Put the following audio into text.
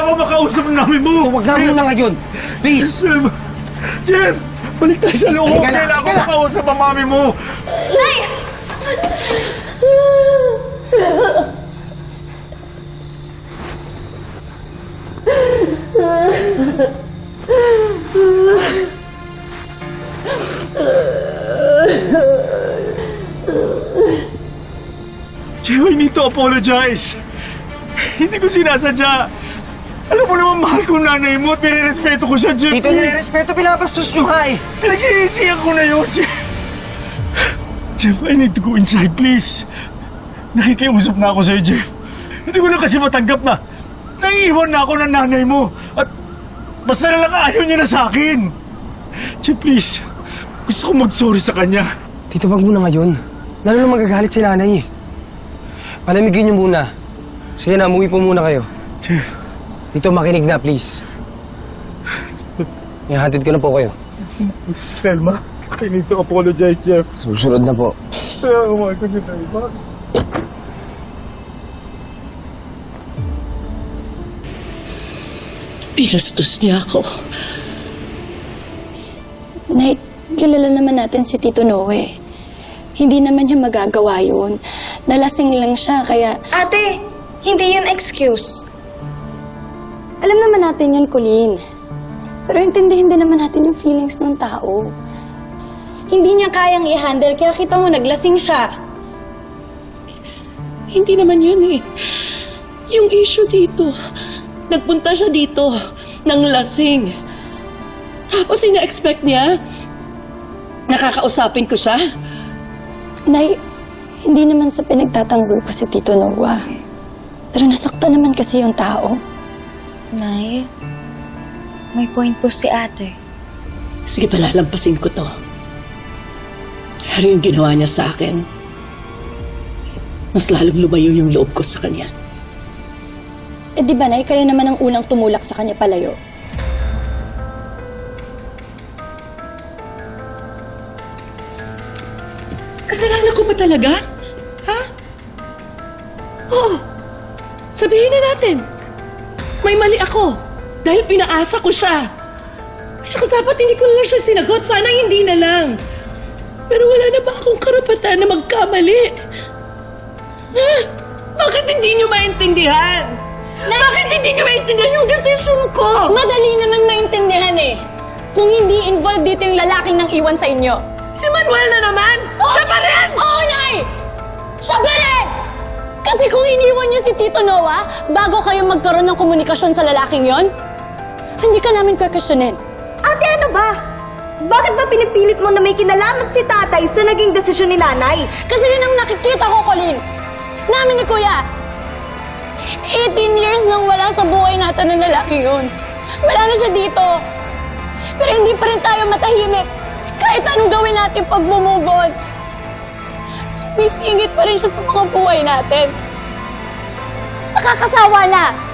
ako makausap ng nanay mo! Huwag na muna ngayon. Please! Jeff! Balik tayo sa loob! Halika na, Kailangan ko halika na. makausap ang mami mo! Nay! Jeff, I need to apologize. Hindi ko sinasadya. Alam mo naman, mahal ko nanay mo at pinirespeto ko siya, Jeff. Dito nire-respeto, pinapastos nyo nga eh. Pinagsisisihan ko na yun, Jeff. Jeff, I need to go inside, please. Nakikiusap na ako sa'yo, Jeff. Hindi ko na kasi matanggap na naiiwan na ako ng nanay mo. At basta na lang ayaw niya na sa akin. Jeff, please. Gusto ko mag-sorry sa kanya. Tito, wag muna ngayon. Lalo na magagalit si nanay eh. Palamigin niyo muna. Sige na, umuwi po muna kayo. Jeff. Tito, makinig na, please. Ihahatid ko na po kayo. Selma, I need to apologize, Jeff. Susunod na po. Kaya umay ko kita iba. Pinastos niya ako. Nay, kilala naman natin si Tito Noe. Hindi naman niya magagawa yun. Nalasing lang siya, kaya... Ate, hindi yun excuse. Alam naman natin yun, Colleen. Pero intindihin din naman natin yung feelings ng tao. Hindi niya kayang i-handle, kaya kita mo naglasing siya. Hindi naman yun eh. Yung issue dito, nagpunta siya dito ng lasing. Tapos ina-expect niya, nakakausapin ko siya. Nay, hindi naman sa pinagtatanggol ko si Tito Noah. Pero nasaktan naman kasi yung tao. Nay, may point po si ate. Sige, palalampasin ko to. Pero yung ginawa niya sa akin, mas lalong lumayo yung loob ko sa kanya. Eh di ba, Nay, kayo naman ang unang tumulak sa kanya palayo? Kasalanan ko ba talaga? Ha? Oo. Sabihin na natin. May mali ako. Dahil pinaasa ko siya. Saka dapat hindi ko na lang siya sinagot. Sana hindi na lang. Pero wala na ba akong karapatan na magkamali? Ha? Bakit hindi niyo maintindihan? Bakit hindi niyo maintindihan yung decision ko? Madali naman maintindihan eh. Kung hindi involved dito yung lalaking nang iwan sa inyo. Si Manuel na naman! Siya pa rin! Oo, Nay! Siya pa rin! Kasi kung iniwan niyo si Tito Noah, bago kayo magkaroon ng komunikasyon sa lalaking yon, hindi ka namin kwekwisyonin. Ate, ano ba? Bakit ba pinipilit mo na may kinalaman si tatay sa naging desisyon ni nanay? Kasi yun ang nakikita ko, Colleen. Namin ni Kuya. 18 years nang wala sa buhay natin ng lalaki yun. Wala na siya dito. Pero hindi pa rin tayo matahimik. Kahit anong gawin natin pag move on. Sumisingit pa rin siya sa mga buhay natin. Nakakasawa na.